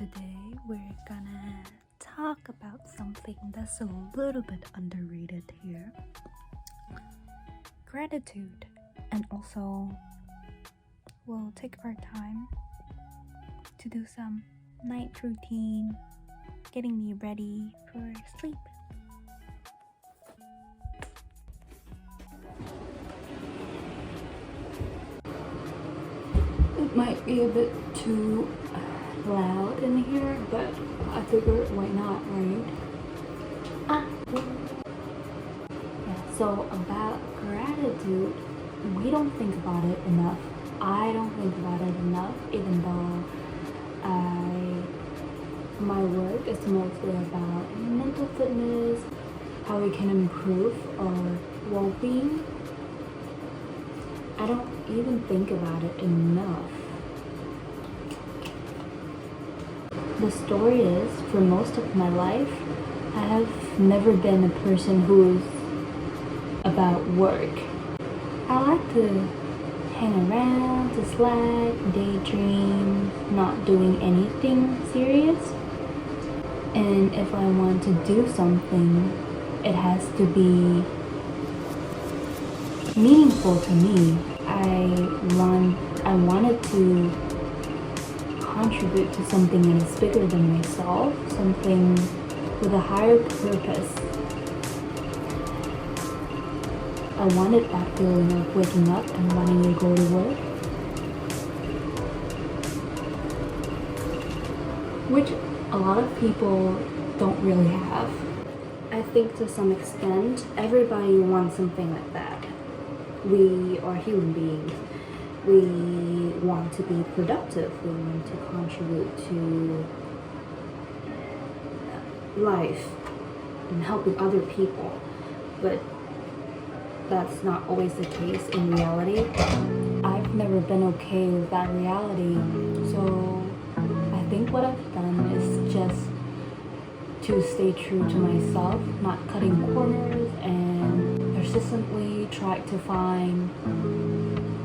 today we're gonna talk about something that's a little bit underrated here. Gratitude. And also we'll take our time to do some night routine, getting me ready for sleep. It might be a bit too loud in here, but I figured why not, right? Yeah, so about gratitude, we don't think about it enough. I don't think about it enough, even though my work is mostly about mental fitness, how we can improve our well-being. I don't even think about it enough. The story is, for most of my life, I have never been a person who's about work. I like to hang around, to slack, daydream, not doing anything serious. And if I want to do something, it has to be meaningful to me. I wanted to contribute to something that is bigger than myself, something with a higher purpose. I wanted that feeling of waking up and wanting to go to work, which a lot of people don't really have. I think to some extent, everybody wants something like that. We are human beings. We want to be productive. We want to contribute to life and helping other people. But that's not always the case in reality. I've never been okay with that reality. So I think what I've done is just to stay true to myself, not cutting corners, and persistently try to find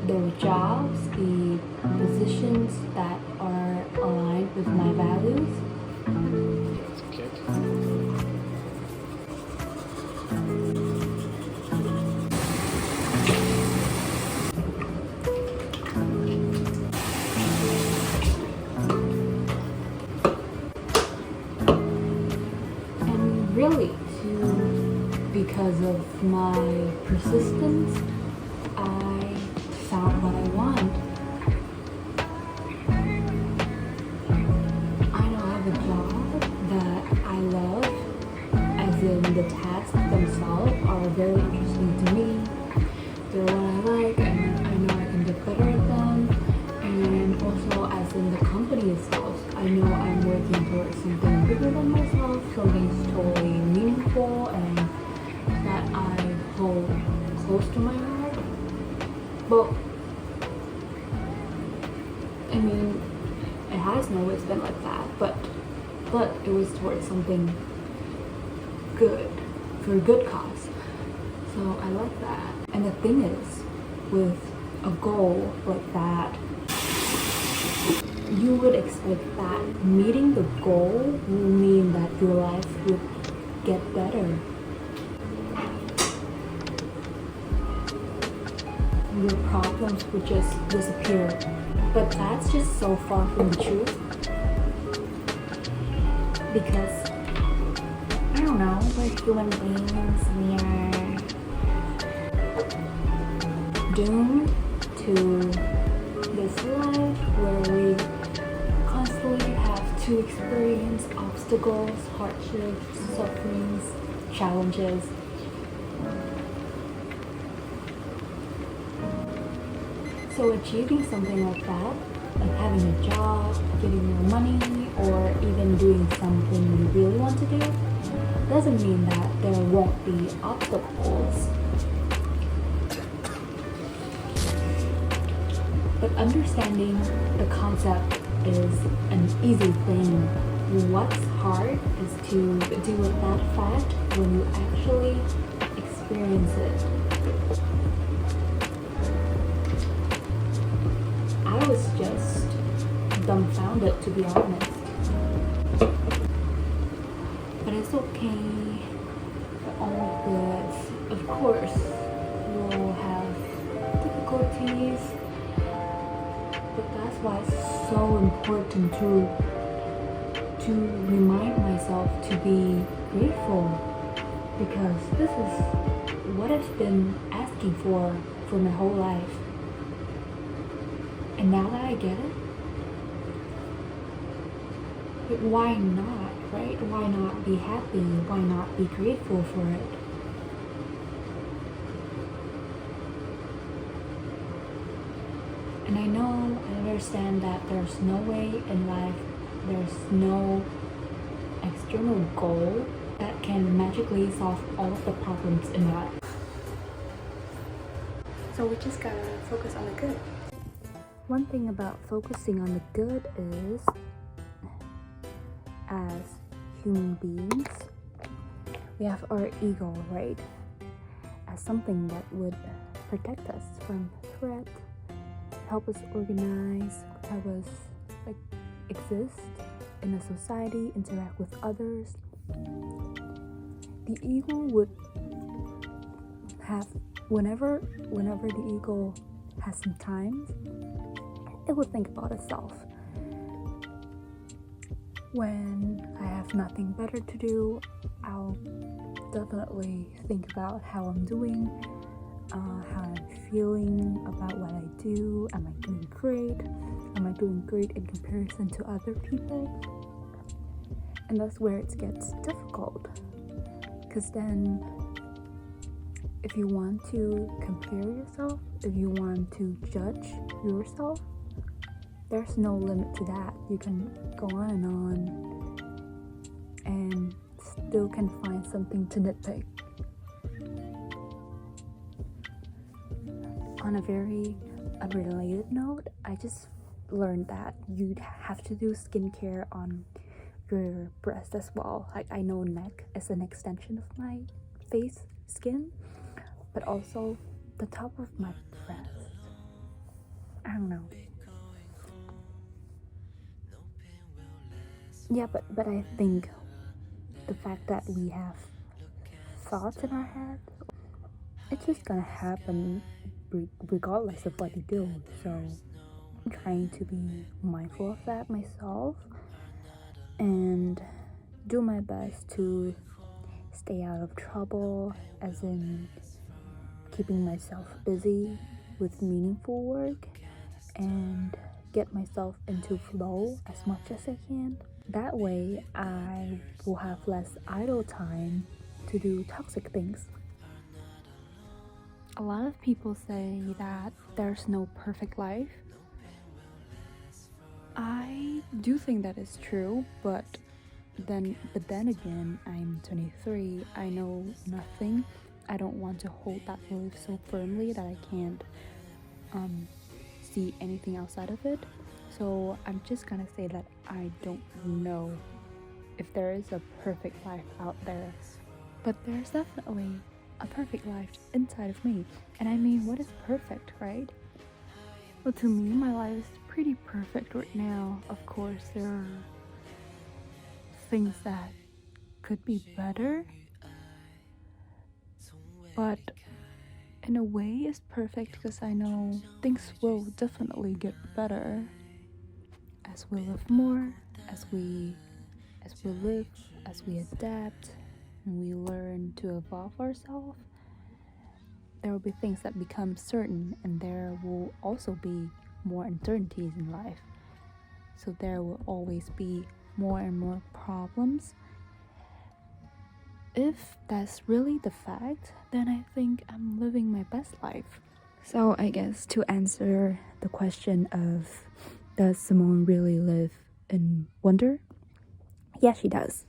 those jobs, the positions that are aligned with my values. And really, because of my persistence, I found what I want. I now have a job that I love, as in the tasks themselves are very interesting to me. They're what I like, and I know I can get better at them. And also, as in the company itself, I know I'm working towards something bigger than myself, something totally meaningful and that I hold close to my heart. But I mean, it hasn't always been like that, but it was towards something good, for a good cause. So I like that. And the thing is, with a goal like that, you would expect that meeting the goal will mean that your life would get better. Your problems would just disappear. But that's just so far from the truth. Because, I don't know, we're human beings. We are doomed to this life where we constantly have to experience obstacles, hardships, sufferings, challenges. So achieving something like that, like having a job, getting more money, or even doing something you really want to do, doesn't mean that there won't be obstacles. But understanding the concept is an easy thing. What's hard is to deal with that fact when you actually experience it. I was just dumbfounded, to be honest. okay, we're all good. Of course, we'll have difficulties, but that's why it's so important to remind myself to be grateful, because this is what I've been asking for my whole life. And now that I get it, but why not, right? Why not be happy? Why not be grateful for it? And I understand that there's no way in life, there's no external goal that can magically solve all of the problems in life. So we just gotta focus on the good. One thing about focusing on the good is, as human beings, we have our ego, right? As something that would protect us from threat, help us organize, help us exist in a society, interact with others. The ego would have, whenever the ego has some time, it would think about itself. When I have nothing better to do, I'll definitely think about how I'm doing, how I'm feeling about what I do. Am I doing great? Am I doing great in comparison to other people? And that's where it gets difficult, because then if you want to compare yourself, if you want to judge yourself, there's no limit to that. You can go on and still can find something to nitpick. On a very unrelated note, I just learned that you'd have to do skincare on your breast as well. Like, I know neck is an extension of my face skin, but also the top of my breast. I don't know. Yeah, but I think the fact that we have thoughts in our head, it's just gonna happen regardless of what you do. So I'm trying to be mindful of that myself and do my best to stay out of trouble, as in keeping myself busy with meaningful work and get myself into flow as much as I can. That way I will have less idle time to do toxic things. A lot of people say that there's no perfect life. I do think that is true, but then again, I'm 23. I know nothing. I don't want to hold that belief so firmly that I can't see anything outside of it. So I'm just gonna say that I don't know if there is a perfect life out there, but there's definitely a perfect life inside of me. And I mean, what is perfect, right? Well, to me, my life is pretty perfect right now. Of course, there are things that could be better, but in a way it's perfect because I know things will definitely get better as we live more, as we live, as we adapt, and we learn to evolve ourselves. There will be things that become certain, and there will also be more uncertainties in life. So there will always be more and more problems. If that's really the fact, then I think I'm living my best life. So I guess to answer the question of, does Simone really live in wonder? Yeah, she does.